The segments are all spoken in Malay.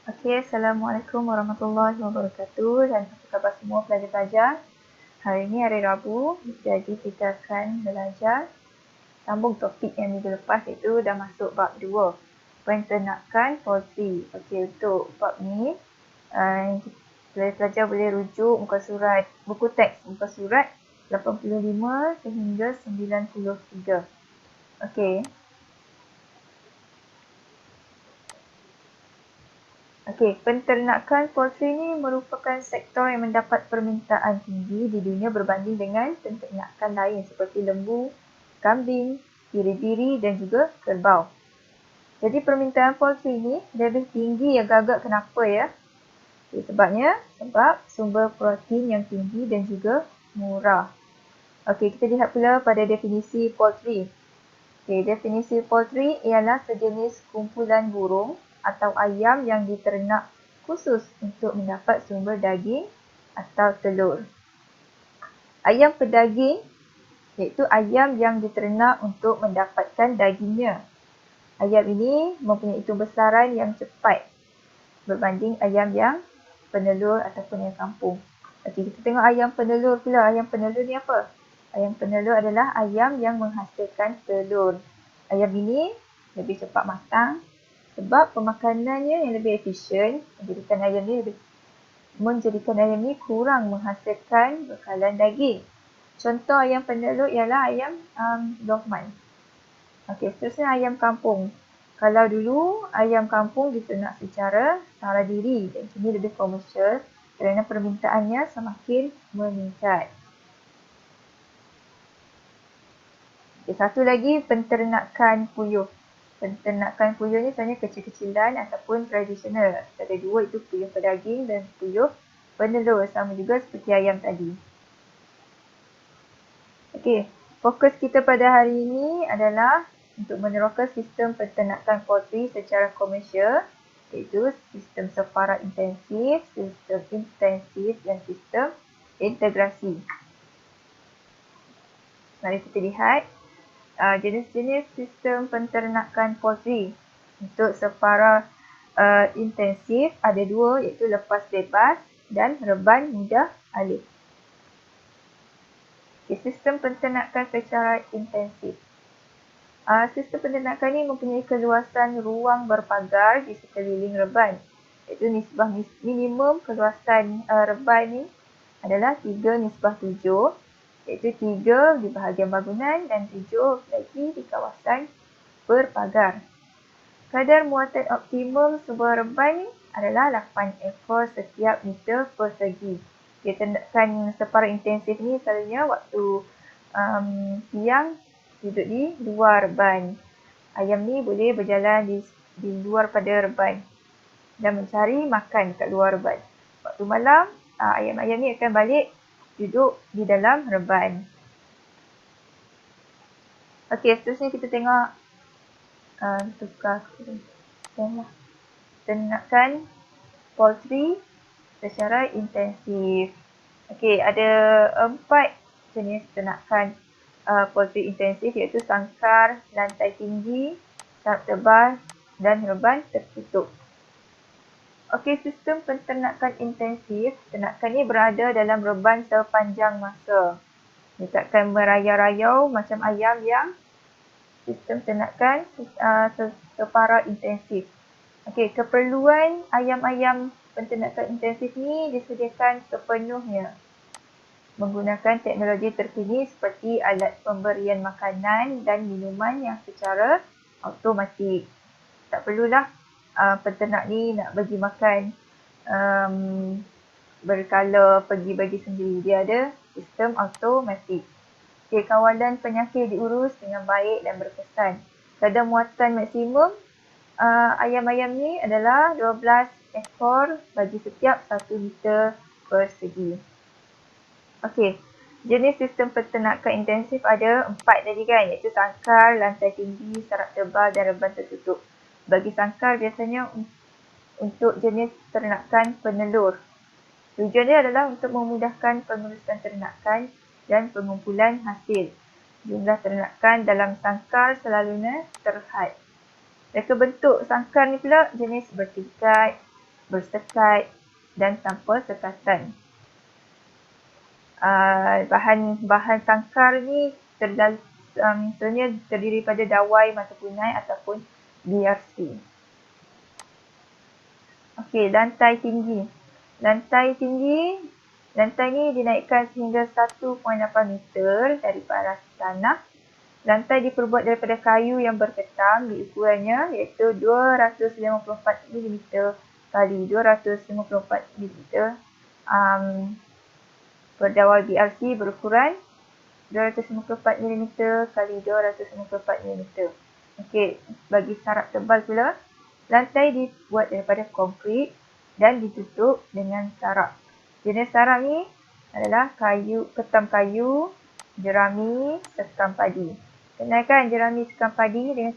Okey, Assalamualaikum warahmatullahi wabarakatuh dan apa khabar semua pelajar-pelajar. Hari ini hari Rabu, jadi kita akan belajar sambung topik yang minggu lepas iaitu dah masuk bab 2, penternakan poultry. Okey, untuk bab ni pelajar-pelajar boleh rujuk muka surat, buku teks muka surat 85 sehingga 93. Okey. Okey, penternakan poultry ini merupakan sektor yang mendapat permintaan tinggi di dunia berbanding dengan penternakan lain seperti lembu, kambing, biri-biri dan juga kerbau. Jadi permintaan poultry ini lebih tinggi agak-agak kenapa ya? Sebabnya sebab sumber protein yang tinggi dan juga murah. Okey, kita lihat pula pada definisi poultry. Okey, definisi poultry ialah sejenis kumpulan burung atau ayam yang diternak khusus untuk mendapat sumber daging atau telur. Ayam pedaging iaitu ayam yang diternak untuk mendapatkan dagingnya. Ayam ini mempunyai tumbesaran yang cepat berbanding ayam yang penelur ataupun yang kampung. Okey, kita tengok ayam penelur pula. Ayam penelur ni apa? Ayam penelur adalah ayam yang menghasilkan telur. Ayam ini lebih cepat matang sebab pemakanannya yang lebih efisien menjadikan ayam ni kurang menghasilkan bekalan daging. Contoh ayam penelur ialah ayam Lohman. Okey, seterusnya ayam kampung. Kalau dulu ayam kampung diternak secara sara diri dan kini lebih komersial kerana permintaannya semakin meningkat. Okay, satu lagi penternakan puyuh. Penternakan puyuh ni sebenarnya kecil-kecilan ataupun tradisional. Ada dua, itu puyuh pedaging dan puyuh penelur, sama juga seperti ayam tadi. Okey, fokus kita pada hari ini adalah untuk meneroka sistem penternakan poultry secara komersial, iaitu sistem separa intensif, sistem intensif dan sistem integrasi. Mari kita lihat jenis-jenis sistem penternakan poultry. Untuk separa intensif ada dua, iaitu lepas bebas dan reban mudah alih. Okay, sistem penternakan secara intensif. Sistem penternakan ini mempunyai keluasan ruang berpagar di sekeliling reban. Iaitu nisbah minimum keluasan reban ni adalah 3:7, iaitu 3 di bahagian bangunan dan 7 lagi di kawasan berpagar. Kadar muatan optimum sebuah reban ni adalah 8 ekor setiap meter persegi. Tindakan separa intensif ni selalunya waktu siang duduk di luar reban. Ayam ni boleh berjalan di luar pada reban dan mencari makan kat luar reban. Waktu malam, ayam-ayam ni akan balik duduk di dalam reban. Okey, seterusnya kita tengok ternakan poultry secara intensif. Okey, ada 4 jenis ternakan poultry intensif, iaitu sangkar, lantai tinggi, sarap tebal dan reban tertutup. Okey, sistem penternakan intensif, ternakan ni berada dalam reban sepanjang masa. Dia takkan merayau-rayau macam ayam yang sistem ternakan separa intensif. Okey, keperluan ayam-ayam penternakan intensif ni disediakan sepenuhnya menggunakan teknologi terkini seperti alat pemberian makanan dan minuman yang secara automatik. Tak perlulah penternak ni nak bagi makan berkala pergi bagi sendiri. Dia ada sistem automatik. Okay, kawalan penyakit diurus dengan baik dan berkesan. Kadar muatan maksimum ayam-ayam ni adalah 12 ekor bagi setiap 1 meter persegi. Okey, jenis sistem penternakan intensif ada 4 tadi kan, iaitu sangkar, lantai tinggi, sarap tebal dan reban tertutup. Bagi sangkar biasanya untuk jenis ternakan penelur. Tujuan dia adalah untuk memudahkan pengurusan ternakan dan pengumpulan hasil. Jumlah ternakan dalam sangkar selalunya terhad. Reka bentuk sangkar ni pula jenis bertingkat, bersekat dan tanpa sekatan. Bahan sangkar ni sebenarnya terdiri pada dawai, mata punai ataupun BRC. Okey, lantai tinggi. Lantai ni dinaikkan sehingga 1.8 meter dari paras tanah. Lantai diperbuat daripada kayu yang berketam di ukurannya iaitu 254 mm kali 254 mm. Berdawai BRC berukuran 254 mm kali 254 mm. Okey, bagi sarap tebal pula, lantai dibuat daripada konkrit dan ditutup dengan sarap. Jenis sarap ni adalah ketam kayu, jerami, sekam padi. Kenal kan jerami sekam padi dengan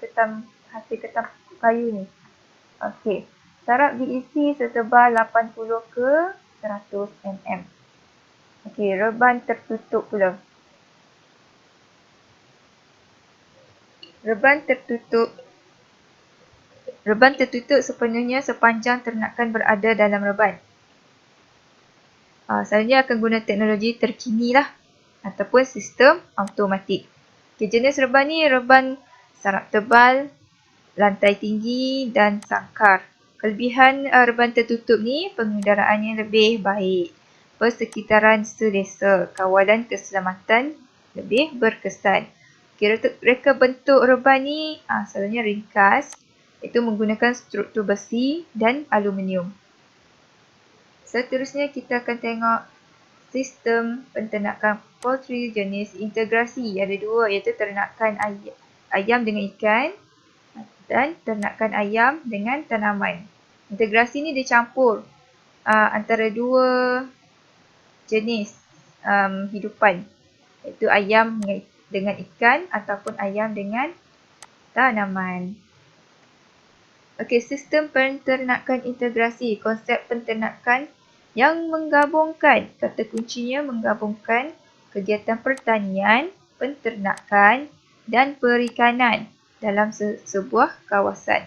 hasil ketam kayu ni. Okey, sarap diisi setebal 80 ke 100 mm. Okey, reban tertutup pula. Reban tertutup sepenuhnya sepanjang ternakan berada dalam reban. Selalunya akan guna teknologi terkini lah ataupun sistem automatik. Okay, jenis reban ni reban sarap tebal, lantai tinggi dan sangkar. Kelebihan reban tertutup ni pengudaraannya lebih baik. Persekitaran selesa, kawalan keselamatan lebih berkesan. Okay, reka bentuk reban ni selalunya ringkas, iaitu menggunakan struktur besi dan aluminium. Seterusnya kita akan tengok sistem penternakan poultry jenis integrasi. Ada dua, iaitu ternakan ayam dengan ikan dan ternakan ayam dengan tanaman. Integrasi ni dicampur antara dua jenis hidupan, iaitu ayam dengan ikan ataupun ayam dengan tanaman. Okey, sistem penternakan integrasi, konsep penternakan yang menggabungkan, kata kuncinya menggabungkan kegiatan pertanian, penternakan dan perikanan dalam sebuah kawasan.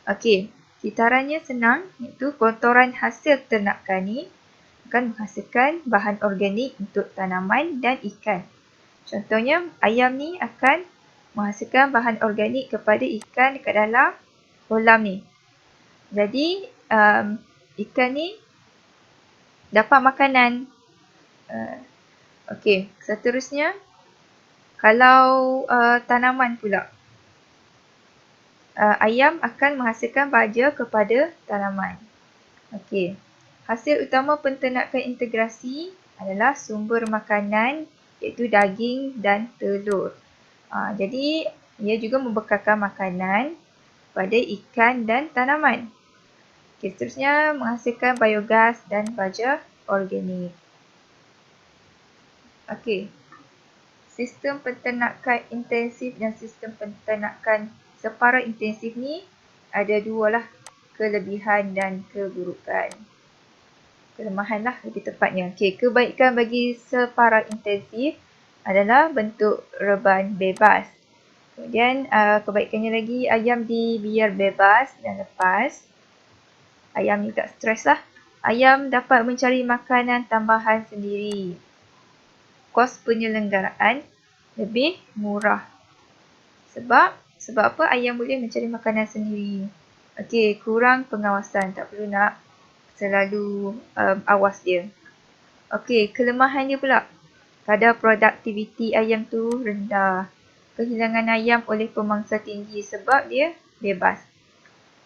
Okey, kitarannya senang, iaitu kotoran hasil ternakan ni akan menghasilkan bahan organik untuk tanaman dan ikan. Contohnya, ayam ni akan menghasilkan bahan organik kepada ikan dekat dalam kolam ni. Jadi, ikan ni dapat makanan. Okey, seterusnya kalau tanaman pula. Ayam akan menghasilkan baja kepada tanaman. Okey, hasil utama penternakan integrasi adalah sumber makanan iaitu daging dan telur. Jadi, ia juga membekalkan makanan pada ikan dan tanaman. Okay, seterusnya menghasilkan biogas dan baja organik. Okey, sistem penternakan intensif dan sistem penternakan separa intensif ni ada dua lah, kelebihan dan keburukan. Kelemahan lah lebih tepatnya. Okey, kebaikan bagi separa intensif adalah bentuk reban bebas. Kemudian kebaikannya lagi, ayam dibiar bebas dan lepas. Ayam ni tak stres lah. Ayam dapat mencari makanan tambahan sendiri. Kos penyelenggaraan lebih murah. Sebab apa ayam boleh mencari makanan sendiri? Okey, kurang pengawasan. Tak perlu nak selalu awas dia. Okey, kelemahannya pula. Kadar produktiviti ayam tu rendah. Kehilangan ayam oleh pemangsa tinggi sebab dia bebas.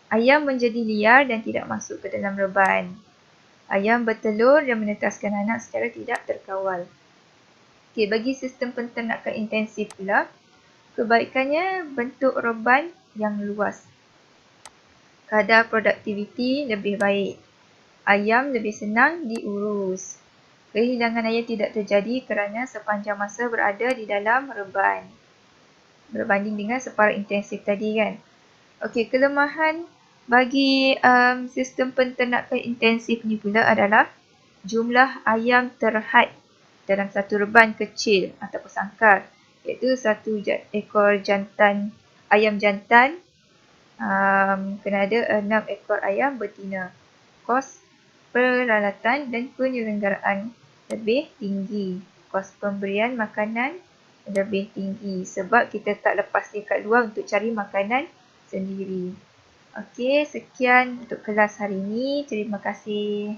Ayam menjadi liar dan tidak masuk ke dalam reban. Ayam bertelur dan menetaskan anak secara tidak terkawal. Okey, bagi sistem penternakan intensif pula, kebaikannya bentuk reban yang luas. Kadar produktiviti lebih baik. Ayam lebih senang diurus. Kehilangan ayam tidak terjadi kerana sepanjang masa berada di dalam reban. Berbanding dengan separa intensif tadi kan. Okey, kelemahan bagi sistem penternakan intensif ni pula adalah jumlah ayam terhad dalam satu reban kecil ataupun sangkar, iaitu satu ekor ayam jantan kena ada 6 ekor ayam betina. kos peralatan dan penyelenggaraan lebih tinggi. Kos pemberian makanan lebih tinggi sebab kita tak lepas dia kat luar untuk cari makanan sendiri. Okey, sekian untuk kelas hari ini. Terima kasih.